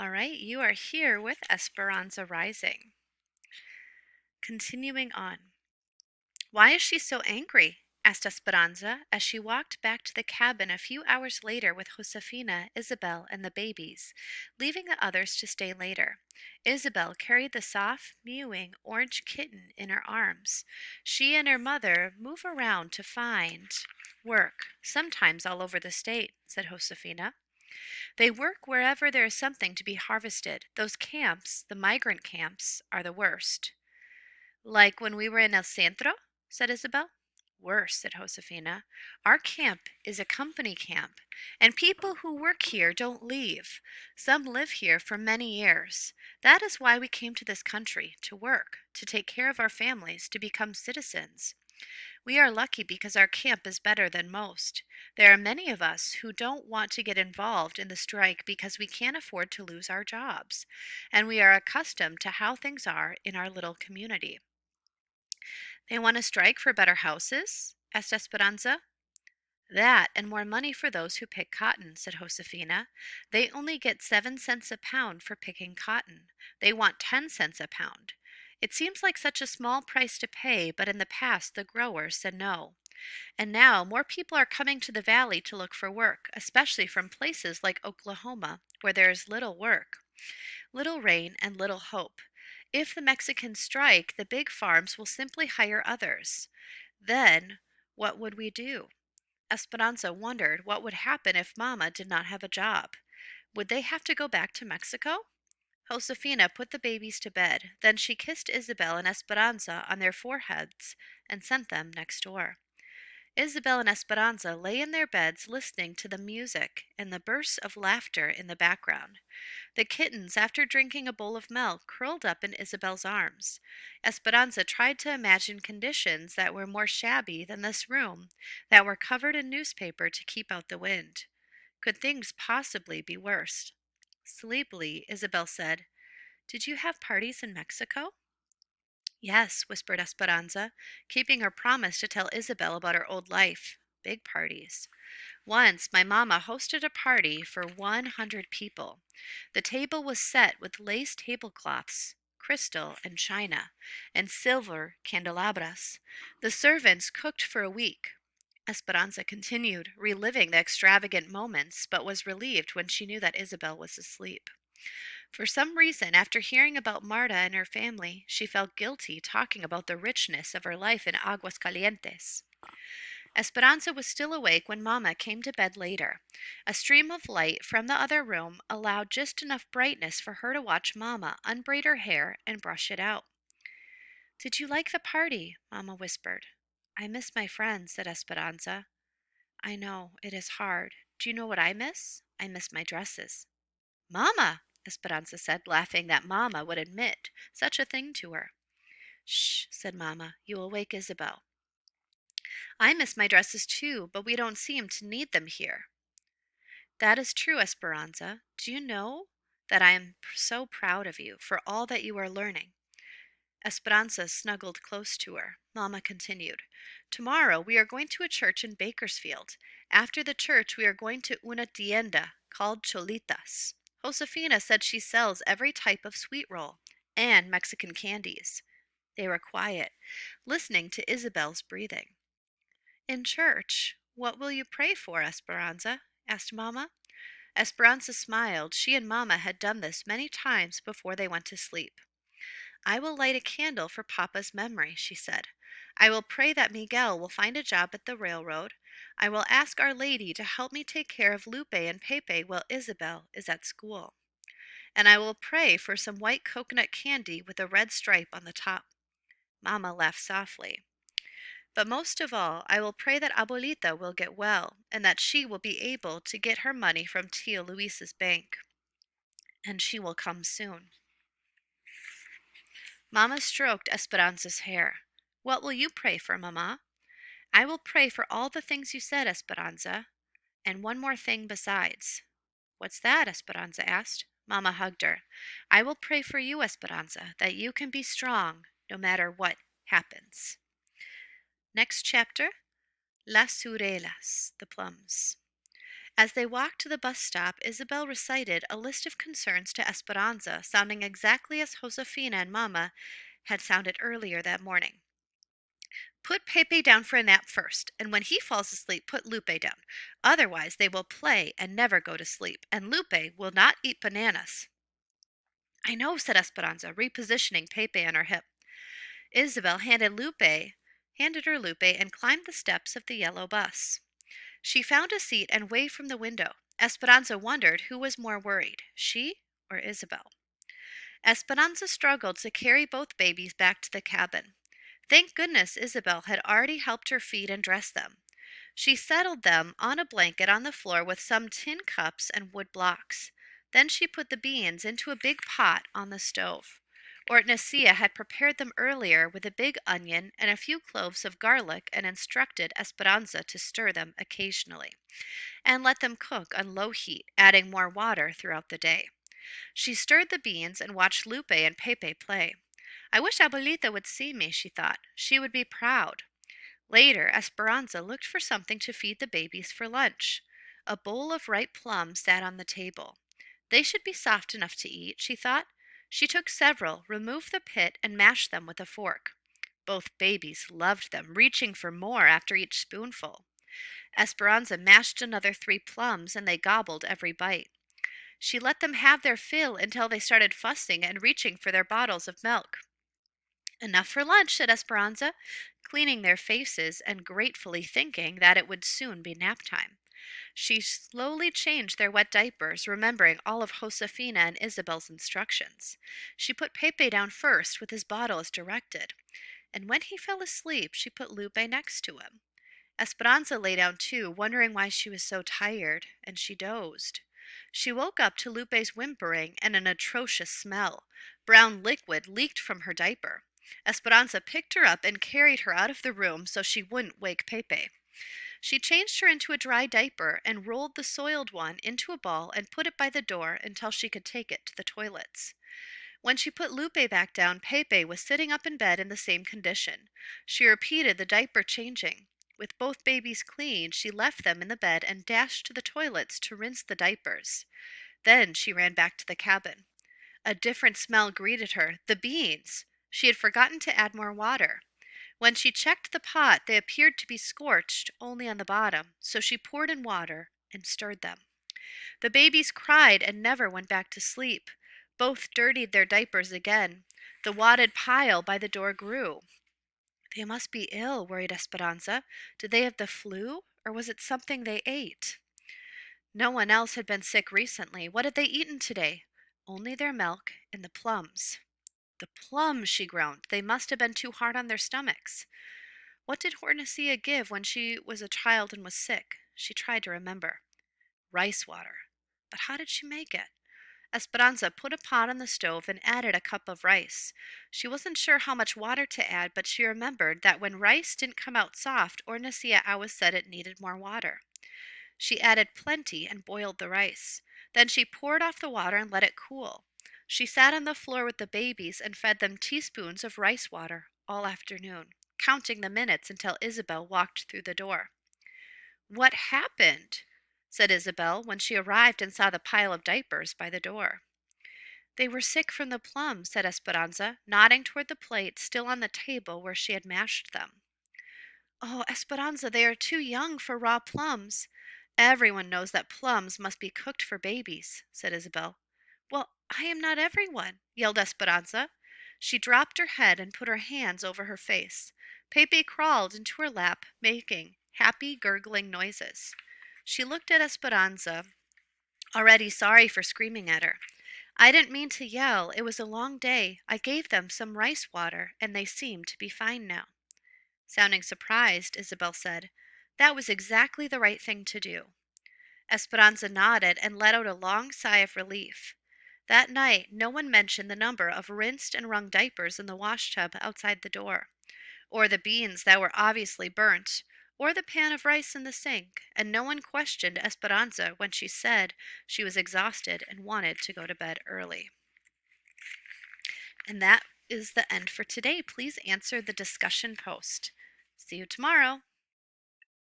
All right, you are here with Esperanza Rising. Continuing on. Why is she so angry? Asked Esperanza as she walked back to the cabin a few hours later with Josefina, Isabel, and the babies, leaving the others to stay later. Isabel carried the soft, mewing orange kitten in her arms. She and her mother move around to find work, sometimes all over the state, said Josefina. They work wherever there is something to be harvested. Those camps, the migrant camps, are the worst. Like when we were in El Centro? Said Isabel. Worse, said Josefina. Our camp is a company camp, and people who work here don't leave. Some live here for many years. That is why we came to this country, to work, to take care of our families, to become citizens. We are lucky because our camp is better than most. There are many of us who don't want to get involved in the strike because we can't afford to lose our jobs, and we are accustomed to how things are in our little community. They want to strike for better houses? Asked Esperanza. That and more money for those who pick cotton, said Josefina. They only get 7 cents a pound for picking cotton. They want 10 cents a pound. It seems like such a small price to pay, but in the past the growers said no. And now more people are coming to the valley to look for work, especially from places like Oklahoma, where there is little work, little rain, and little hope. If the Mexicans strike, the big farms will simply hire others. Then, what would we do? Esperanza wondered what would happen if Mama did not have a job. Would they have to go back to Mexico? Josefina put the babies to bed. Then she kissed Isabel and Esperanza on their foreheads and sent them next door. Isabel and Esperanza lay in their beds listening to the music and the bursts of laughter in the background. The kittens, after drinking a bowl of milk, curled up in Isabel's arms. Esperanza tried to imagine conditions that were more shabby than this room, that were covered in newspaper to keep out the wind. Could things possibly be worse? Sleepily, Isabel said, "Did you have parties in Mexico?" "Yes," whispered Esperanza, keeping her promise to tell Isabel about her old life. Big parties. Once my mamma hosted a party for 100 people. The table was set with lace tablecloths, crystal and china, and silver candelabras. The servants cooked for a week. Esperanza continued, reliving the extravagant moments, but was relieved when she knew that Isabel was asleep. For some reason, after hearing about Marta and her family, she felt guilty talking about the richness of her life in Aguas Calientes. Esperanza was still awake when Mamma came to bed later. A stream of light from the other room allowed just enough brightness for her to watch Mamma unbraid her hair and brush it out. "Did you like the party?" Mamma whispered. "I miss my friends," said Esperanza. "I know, it is hard. Do you know what I miss? I miss my dresses." "Mamma!" Esperanza said, laughing that Mamma would admit such a thing to her. "Shh," said Mamma, "you will wake Isabel." "I miss my dresses too, but we don't seem to need them here." "That is true, Esperanza. Do you know that I am so proud of you for all that you are learning?" Esperanza snuggled close to her. Mamma continued, "Tomorrow we are going to a church in Bakersfield. After the church we are going to una tienda called Cholitas. Josefina said she sells every type of sweet roll and Mexican candies." They were quiet, listening to Isabel's breathing. "In church, what will you pray for, Esperanza?" asked Mamma. Esperanza smiled. She and Mamma had done this many times before they went to sleep. "I will light a candle for Papa's memory," she said. "I will pray that Miguel will find a job at the railroad. I will ask Our Lady to help me take care of Lupe and Pepe while Isabel is at school. And I will pray for some white coconut candy with a red stripe on the top." Mamma laughed softly. "But most of all, I will pray that Abuelita will get well, and that she will be able to get her money from Tia Luisa's bank. And she will come soon." Mamma stroked Esperanza's hair. "What will you pray for, Mamma?" "I will pray for all the things you said, Esperanza. And one more thing besides." "What's that?" Esperanza asked. Mamma hugged her. "I will pray for you, Esperanza, that you can be strong no matter what happens." Next chapter, Las Surelas, the plums. As they walked to the bus stop, Isabel recited a list of concerns to Esperanza, sounding exactly as Josefina and Mama had sounded earlier that morning. Put Pepe down for a nap first, and when he falls asleep, put Lupe down. Otherwise, they will play and never go to sleep, and Lupe will not eat bananas. I know, said Esperanza, repositioning Pepe on her hip. Isabel handed her Lupe and climbed the steps of the yellow bus. She found a seat and waved from the window. Esperanza wondered who was more worried, she or Isabel. Esperanza struggled to carry both babies back to the cabin. Thank goodness Isabel had already helped her feed and dress them. She settled them on a blanket on the floor with some tin cups and wood blocks. Then she put the beans into a big pot on the stove. Hortensia had prepared them earlier with a big onion and a few cloves of garlic and instructed Esperanza to stir them occasionally and let them cook on low heat, adding more water throughout the day. She stirred the beans and watched Lupe and Pepe play. I wish Abuelita would see me, she thought. She would be proud. Later, Esperanza looked for something to feed the babies for lunch. A bowl of ripe plums sat on the table. They should be soft enough to eat, she thought. She took several, removed the pit, and mashed them with a fork. Both babies loved them, reaching for more after each spoonful. Esperanza mashed another 3 plums, and they gobbled every bite. She let them have their fill until they started fussing and reaching for their bottles of milk. Enough for lunch, said Esperanza, cleaning their faces and gratefully thinking that it would soon be nap time. She slowly changed their wet diapers, remembering all of Josefina and Isabel's instructions. She put Pepe down first with his bottle as directed, and when he fell asleep, she put Lupe next to him. Esperanza lay down too, wondering why she was so tired, and she dozed. She woke up to Lupe's whimpering and an atrocious smell. Brown liquid leaked from her diaper. Esperanza picked her up and carried her out of the room so she wouldn't wake Pepe. She changed her into a dry diaper and rolled the soiled one into a ball and put it by the door until she could take it to the toilets. When she put Lupe back down, Pepe was sitting up in bed in the same condition. She repeated the diaper changing. With both babies clean, she left them in the bed and dashed to the toilets to rinse the diapers. Then she ran back to the cabin. A different smell greeted her, the beans. She had forgotten to add more water. When she checked the pot, they appeared to be scorched only on the bottom, so she poured in water and stirred them. The babies cried and never went back to sleep. Both dirtied their diapers again. The wadded pile by the door grew. They must be ill, worried Esperanza. Did they have the flu, or was it something they ate? No one else had been sick recently. What had they eaten today? Only their milk and the plums. The plums, she groaned. They must have been too hard on their stomachs. What did Hortensia give when she was a child and was sick? She tried to remember. Rice water. But how did she make it? Esperanza put a pot on the stove and added a cup of rice. She wasn't sure how much water to add, but she remembered that when rice didn't come out soft, Hortensia always said it needed more water. She added plenty and boiled the rice. Then she poured off the water and let it cool. She sat on the floor with the babies and fed them teaspoons of rice water all afternoon, counting the minutes until Isabel walked through the door. What happened? Said Isabel when she arrived and saw the pile of diapers by the door. They were sick from the plums, said Esperanza, nodding toward the plate still on the table where she had mashed them. Oh, Esperanza, they are too young for raw plums. Everyone knows that plums must be cooked for babies, said Isabel. Well, I am not everyone, yelled Esperanza. She dropped her head and put her hands over her face. Pepe crawled into her lap, making happy, gurgling noises. She looked at Esperanza, already sorry for screaming at her. I didn't mean to yell. It was a long day. I gave them some rice water, and they seem to be fine now. Sounding surprised, Isabel said, That was exactly the right thing to do. Esperanza nodded and let out a long sigh of relief. That night, no one mentioned the number of rinsed and wrung diapers in the washtub outside the door, or the beans that were obviously burnt, or the pan of rice in the sink, and no one questioned Esperanza when she said she was exhausted and wanted to go to bed early. And that is the end for today. Please answer the discussion post. See you tomorrow.